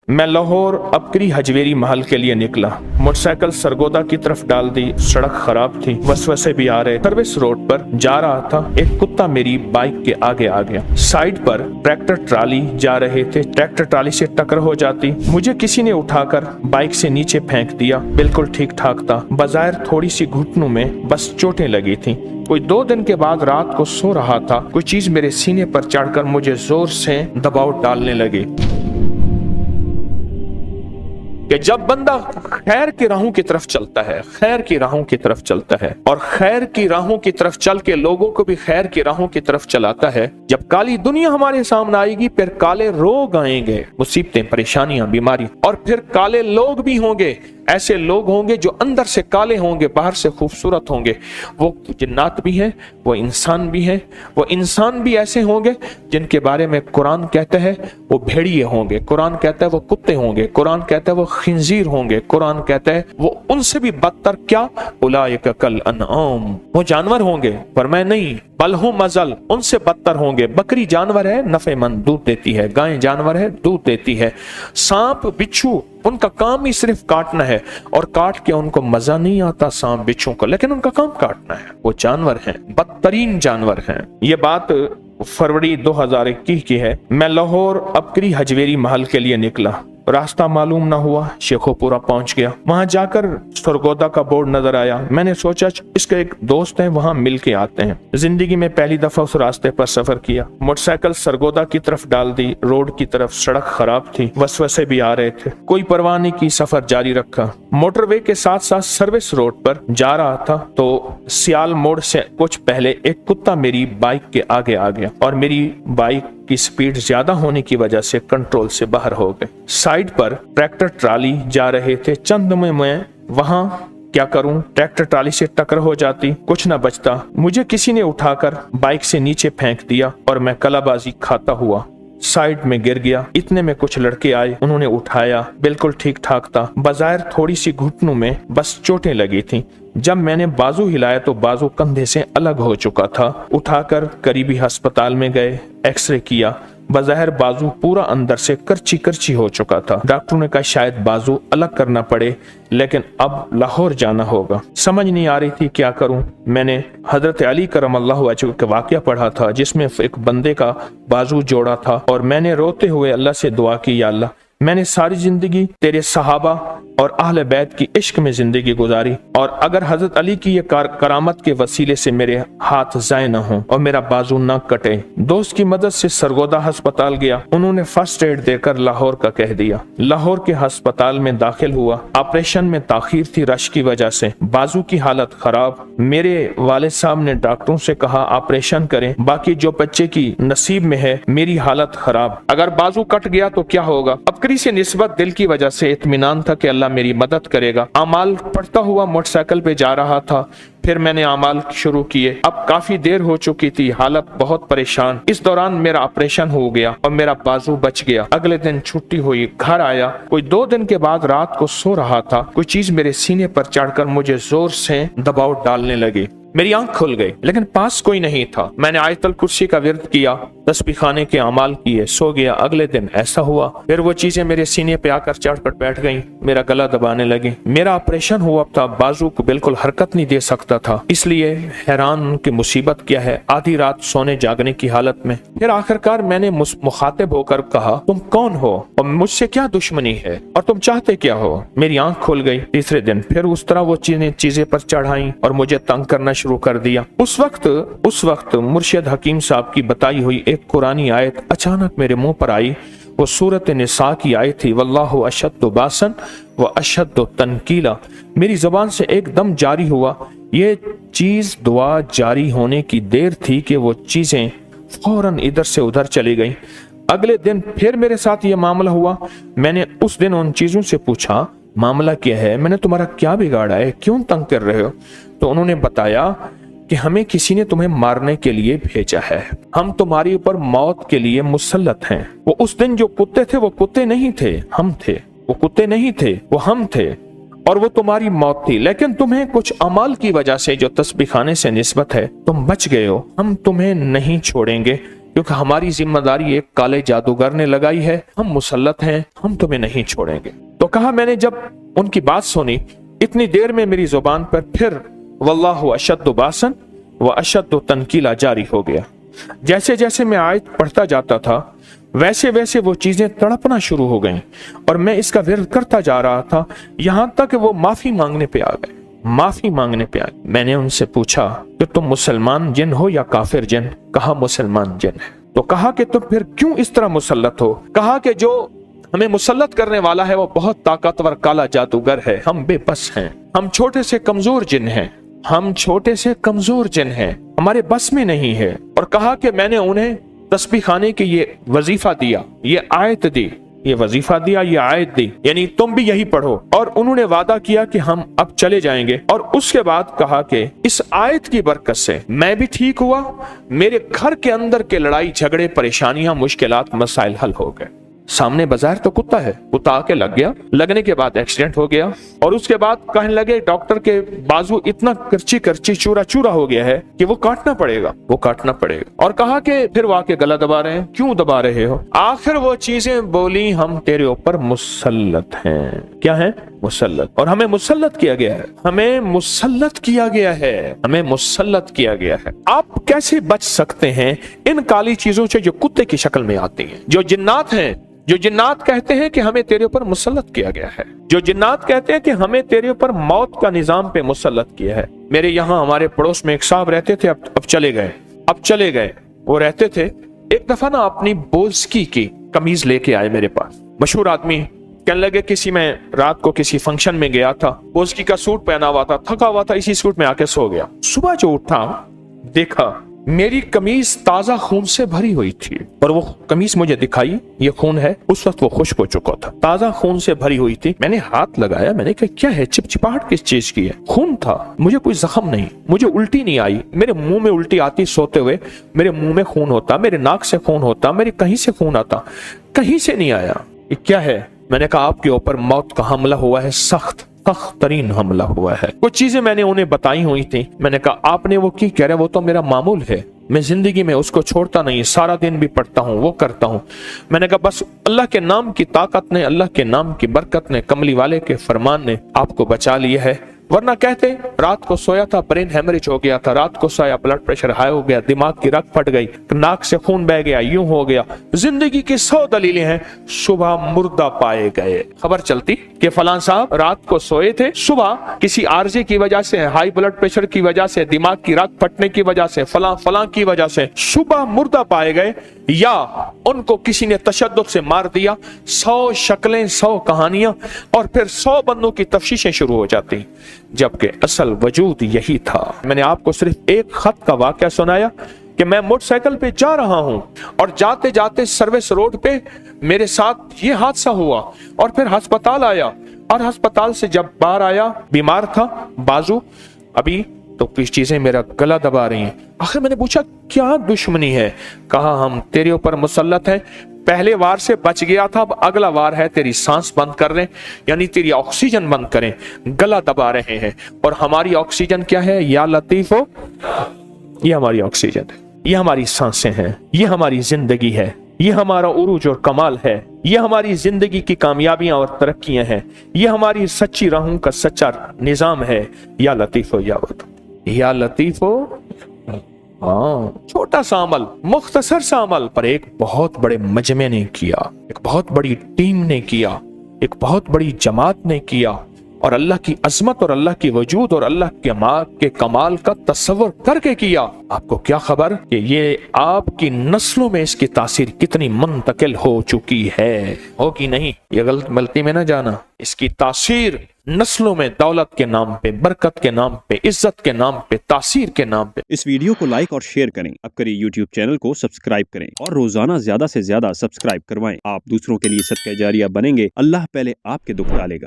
मैं लाहौर अबकरी हजवेरी महल के लिए निकला। मोटरसाइकिल सरगोदा की तरफ डाल दी। सड़क खराब थी, वसवसे भी आ रहे। सर्विस रोड पर जा रहा था, एक कुत्ता मेरी बाइक के आगे आ गया। साइड पर ट्रैक्टर ट्राली जा रहे थे, ट्रैक्टर ट्राली से टक्कर हो जाती। मुझे किसी ने उठाकर बाइक से नीचे फेंक दिया। बिल्कुल ठीक ठाक था, बजायर थोड़ी सी घुटनों में बस चोटें लगी थी। कोई 2 दिन के बाद रात को सो रहा था, कोई चीज मेरे सीने पर चढ़कर मुझे जोर से दबाव डालने लगी कि जब बंदा खैर की राहों की तरफ चलता है, खैर की राहों की तरफ चलता है और खैर की राहों की तरफ चल के लोगों को भी खैर की राहों की तरफ चलाता है, जब काली दुनिया हमारे सामने आएगी, फिर काले रोग आएंगे, मुसीबतें, परेशानियां, बीमारी, और फिर काले लोग भी होंगे। ऐसे लोग होंगे जो अंदर से काले होंगे, बाहर से खूबसूरत होंगे। वो जिन्नात भी हैं, वो इंसान भी हैं। वो इंसान भी ऐसे होंगे जिनके बारे में कुरान कहता है वो भेड़िए होंगे, कुरान कहता है वो कुत्ते होंगे, कुरान कहता है वो खिंजीर होंगे, कुरान कहता है वो उनसे भी बदतर, क्या, उलाइका कल अनआम, वो जानवर होंगे। पर मैं नहीं, बल हुम अज़ल, उनसे बदतर होंगे। बकरी जानवर है, नफेमंद, दूध देती है। गाय जानवर है, दूध देती है। सांप बिच्छू, उनका काम ही सिर्फ काटना है, और काट के उनको मजा नहीं आता सांप बिच्छू को, लेकिन उनका काम काटना है। वो जानवर हैं, बदतरीन जानवर हैं। ये बात फरवरी 2021 की है। मैं लाहौर अबकरी हजवेरी महल के लिए निकला। रास्ता मालूम ना हुआ, शेखोपुरा पहुंच गया। वहां जाकर सरगोदा का बोर्ड नजर आया। मैंने सोचा इसके एक दोस्त हैं, वहां मिल के आते हैं। जिंदगी में पहली दफा उस रास्ते पर सफर किया। मोटरसाइकिल सरगोदा की तरफ डाल दी। रोड की तरफ सड़क खराब थी, वसवसे भी आ रहे थे। कोई परवाह नहीं की, सफर जारी रखा। मोटरवे के साथ साथ सर्विस रोड पर जा रहा था तो सियाल मोड़ से कुछ पहले एक कुत्ता मेरी बाइक के आगे आ गया और मेरी बाइक की स्पीड ज्यादा होने की वजह से कंट्रोल से बाहर हो गए। साइड पर ट्रैक्टर ट्राली जा रहे थे। चंद में मैं वहां क्या करूं, ट्रैक्टर ट्राली से टक्कर हो जाती, कुछ न बचता। मुझे किसी ने उठाकर बाइक से नीचे फेंक दिया और मैं कलाबाजी खाता हुआ साइड में गिर गया। इतने में कुछ लड़के आए, उन्होंने उठाया। बिल्कुल ठीक ठाक था, बजायर थोड़ी सी घुटनों में बस चोटें लगी थी। जब मैंने बाजू हिलाया तो बाजू कंधे से अलग हो चुका था। उठाकर करीबी अस्पताल में गए, एक्सरे किया। बज़ाहिर बाजू पूरा अंदर से करची करची हो चुका था। डॉक्टरों ने कहा शायद बाजू अलग करना पड़े, लेकिन अब लाहौर जाना होगा। समझ नहीं आ रही थी क्या करूं। मैंने हजरत अली करमल्लाहु वजहहू का वाक़या पढ़ा था जिसमें एक बंदे का बाजू जोड़ा था, और मैंने रोते हुए अल्लाह से दुआ की, या अल्लाह मैंने सारी जिंदगी तेरे सहाबा और अहले बैत की इश्क में जिंदगी गुजारी, और अगर हजरत अली की ये करामत के वसीले से मेरे हाथ ज़ाय न हो और मेरा बाजू न कटे। दोस्त की मदद से सरगोदा अस्पताल गया। उन्होंने फर्स्ट एड देकर लाहौर का कह दिया। लाहौर के अस्पताल में दाखिल हुआ। ऑपरेशन में ताखीर थी रश की वजह से, बाजू की हालत खराब। मेरे वालिद साहब ने डॉक्टरों से कहा ऑपरेशन करें, बाकी जो बच्चे की नसीब में है। मेरी हालत खराब, अगर बाजू कट गया तो क्या होगा। अबकरी से निस्बत दिल की वजह से इत्मीनान था कि अल्लाह मेरी मदद करेगा। अमाल पढ़ता हुआ मोटरसाइकिल पे जा रहा था। फिर मैंने अमाल शुरू किए। अब काफी देर हो चुकी थी, हालत बहुत परेशान। इस दौरान मेरा ऑपरेशन हो गया और मेरा बाजू बच गया। अगले दिन छुट्टी हुई, घर आया। कोई 2 दिन के बाद रात को सो रहा था, कोई चीज मेरे सीने पर चढ़कर मुझे जोर से दबाव डालने लगी। मेरी आंख खुल गई, लेकिन पास कोई नहीं था। मैंने आयतल कुर्सी का विर्द किया, तस्बीह खाने के अमाल किए, सो गया। अगले दिन ऐसा हुआ, फिर वो चीजें मेरे सीने पे आकर चढ़कर बैठ गईं, मेरा गला दबाने लगी। मेरा ऑपरेशन हुआ था, बाजू को बिल्कुल हरकत नहीं दे सकता था, इसलिए हैरान कि मुसीबत क्या है। आधी रात सोने जागने की हालत में फिर आखिरकार मैंने मुखातिब होकर कहा तुम कौन हो और मुझसे क्या दुश्मनी है और तुम चाहते क्या हो। मेरी आंख खुल गई। तीसरे दिन फिर उस तरह वो चीजें पर चढ़ाई और मुझे तंग करना शुरू कर दिया। उस वक्त मुर्शिद हकीम साहब की बताई हुई एक कुरानी आयत अचानक मेरे मुंह पर आई। वो सूरत निसा की आयत थी, वल्लाहु अशद्दु बासन व अशद्दु तनकीला। मेरी जबान से एकदम जारी हुआ। ये चीज दुआ जारी होने की देर थी कि वो चीजें फौरन इधर से उधर चली गई। अगले दिन फिर मेरे साथ ये मामला हुआ। मैंने उस दिन उन चीजों से पूछा मामला क्या है, मैंने तुम्हारा क्या बिगाड़ा है, क्यों तंग कर रहे हो। तो उन्होंने बताया कि हमें किसी ने तुम्हें मारने के लिए भेजा है, हम तुम्हारे ऊपर मौत के लिए मुसल्लत हैं। वो उस दिन जो कुत्ते थे वो कुत्ते नहीं थे, हम थे। वो कुत्ते नहीं थे, वो हम थे, और वो तुम्हारी मौत थी। लेकिन तुम्हें कुछ अमाल की वजह से जो तस्बीह खाने से निस्बत है तुम बच गए हो। हम तुम्हें नहीं छोड़ेंगे क्योंकि हमारी जिम्मेदारी एक काले जादूगर ने लगाई है, हम मुसल्लत हैं, हम तुम्हें नहीं छोड़ेंगे। तो कहा मैंने जब उनकी बात सुनी, इतनी देर में मेरी जुबान पर फिर वल्लाहु अशद्दु बासन व अशद्दु तनकीला जारी हो गया। जैसे जैसे मैं आयत पढ़ता जाता था वैसे वैसे वो चीजें तड़पना शुरू हो गईं और मैं इसका विरोध करता जा रहा था, यहां तक वो माफी मांगने पे आ गए। माफी मांगने पे आ गए। मैंने उनसे पूछा कि तुम मुसलमान जिन हो या काफिर जिन? कहा मुसलमान जिन है। तो कहा कि तुम फिर क्यों इस तरह मुसल्लत हो? कहा कि जो हमें मुसल्लत करने वाला है वो बहुत ताकतवर काला जादूगर है, हम बेबस हैं, हम छोटे से कमजोर जिन हैं, हम छोटे से कमजोर जिन हैं, हमारे बस में नहीं है। और कहा कि मैंने उन्हें तस्बीह खाने के ये वजीफा दिया, ये आयत दी, ये वजीफा दिया, ये आयत दी, यानी तुम भी यही पढ़ो। और उन्होंने वादा किया कि हम अब चले जाएंगे। और उसके बाद कहा कि इस आयत की बरकत से मैं भी ठीक हुआ, मेरे घर के अंदर के लड़ाई झगड़े परेशानियां मुश्किलात मसाइल हल हो गए। सामने बाजार तो कुत्ता है, कुत्ता आके लग गया, लगने के बाद एक्सीडेंट हो गया और उसके बाद कहने लगे डॉक्टर के बाजू इतना करची करची चूरा चूरा हो गया है कि वो काटना पड़ेगा, वो काटना पड़ेगा। और कहा कि फिर वो आके गला दबा रहे हैं, क्यों दबा रहे हो? आखिर वो चीजें बोली, हम तेरे ऊपर मुसल्लत हैं। क्या है? मुसल्लत। और हमें मुसल्लत किया गया है, हमें मुसल्लत किया गया है, हमें मुसल्लत किया गया है। आप कैसे बच सकते हैं इन काली चीजों से जो कुत्ते की शक्ल में आती हैं, जो जिन्नात हैं, जो जिन्नात कहते हैं कि हमें तेरे ऊपर मुसल्लत किया गया है, जो जिन्नात कहते हैं कि हमें तेरे ऊपर मौत का निजाम पे मुसल्लत किया है। मेरे यहाँ हमारे पड़ोस में एक साहब रहते थे, अब चले गए, अब चले गए। वो रहते थे, एक दफा ना अपनी बोल्स्की की कमीज लेके आए मेरे पास, मशहूर आदमी। कहने लगे किसी में रात को किसी फंक्शन में गया था, बोल्स्की का सूट पहना हुआ था, थका हुआ था, इसी सूट में आके सो गया। सुबह जो उठा देखा मेरी कमीज ताजा खून से भरी हुई थी और वो कमीज मुझे दिखाई, ये खून है। उस वक्त वो खुश्क हो चुका था, ताजा खून से भरी हुई थी। मैंने हाथ लगाया, मैंने कहा क्या है, चिपचिपाहट किस चीज की है? खून था, मुझे कोई जख्म नहीं, मुझे उल्टी नहीं आई। मेरे मुंह में उल्टी आती सोते हुए, मेरे मुंह में खून होता, मेरे नाक से खून होता, मेरे कहीं से खून आता, कहीं से नहीं आया। ये क्या है? मैंने कहा आपके ऊपर मौत का हमला हुआ है, सख्त तरीन हमला हुआ है। कुछ चीजें मैंने उन्हें बताई हुई थी। मैंने कहा आपने वो की कह रहे, वो तो मेरा मामूल है, मैं जिंदगी में उसको छोड़ता नहीं, सारा दिन भी पढ़ता हूँ, वो करता हूँ। मैंने कहा बस अल्लाह के नाम की ताकत ने, अल्लाह के नाम की बरकत ने, कमली वाले के फरमान ने आपको बचा लिया है, वरना कहते रात को सोया था ब्रेन हेमरेज हो गया था, रात को सोया ब्लड प्रेशर हाई हो गया, दिमाग की रग फट गई, नाक से खून बह गया, यूं हो गया। जिंदगी की 100 दलीलें हैं, सुबह मुर्दा पाए गए। खबर चलती कि फलां साहब रात को सोए थे, सुबह किसी आर्जे की वजह से, हाई ब्लड प्रेशर की वजह से, दिमाग की रग फटने की वजह से, फलां फलां की वजह से सुबह मुर्दा पाए गए, या उनको किसी ने तशद्दुद से मार दिया। 100 शक्लें, 100 कहानियां और फिर 100 बंदों की तफ्शीशें शुरू हो जाती, जबकि असल वजूद यही था। मैंने आपको सिर्फ एक खत का वाकया सुनाया कि मैं मोटरसाइकिल पे जा रहा हूं और जाते जाते सर्विस रोड पे मेरे साथ ये हादसा हुआ और फिर अस्पताल आया, और अस्पताल से जब बाहर आया, बीमार था, बाजू अभी तो कुछ चीजें मेरा गला दबा रही हैं। आखिर मैंने पूछा क्या दुश्मनी है? कहा हम तेरे ऊपर मुसल्लत है, पहले वार से बच गया था, अब अगला वार है, तेरी सांस बंद कर रहे हैं, यानी तेरी ऑक्सीजन बंद करें, गला दबा रहे हैं। और हमारी ऑक्सीजन क्या है? या लतीफ हो, ये हमारी ऑक्सीजन है, ये हमारी सांसें हैं, ये हमारी जिंदगी है, ये हमारा उरूज और कमाल है, ये हमारी जिंदगी की कामयाबियां और तरक्कियां हैं, ये हमारी सच्ची राहों का सच्चा निजाम है। या लतीफ हो, या लतीफ हो। हाँ, छोटा सा अमल, मुख्तसर सा अमल, पर एक बहुत बड़े मजमे ने किया, एक बहुत बड़ी टीम ने किया, एक बहुत बड़ी जमात ने किया, और अल्लाह की अजमत और अल्लाह की वजूद और अल्लाह के कमाल का तस्वर करके किया। आपको क्या खबर कि ये आपकी नस्लों में इसकी तासीर कितनी मुंतकिल हो चुकी है, हो कि नहीं? ये गलती में ना जाना, इसकी तासीर नस्लों में दौलत के नाम पे, बरकत के नाम पे, इज्जत के नाम पे, तासीर के नाम पे। इस वीडियो को लाइक और शेयर करें, अब करिए YouTube चैनल को सब्सक्राइब करें और रोजाना ज्यादा से ज्यादा सब्सक्राइब करवाएं। आप दूसरों के लिए सदका जारिया बनेंगे, अल्लाह पहले आपके दुख डालेगा।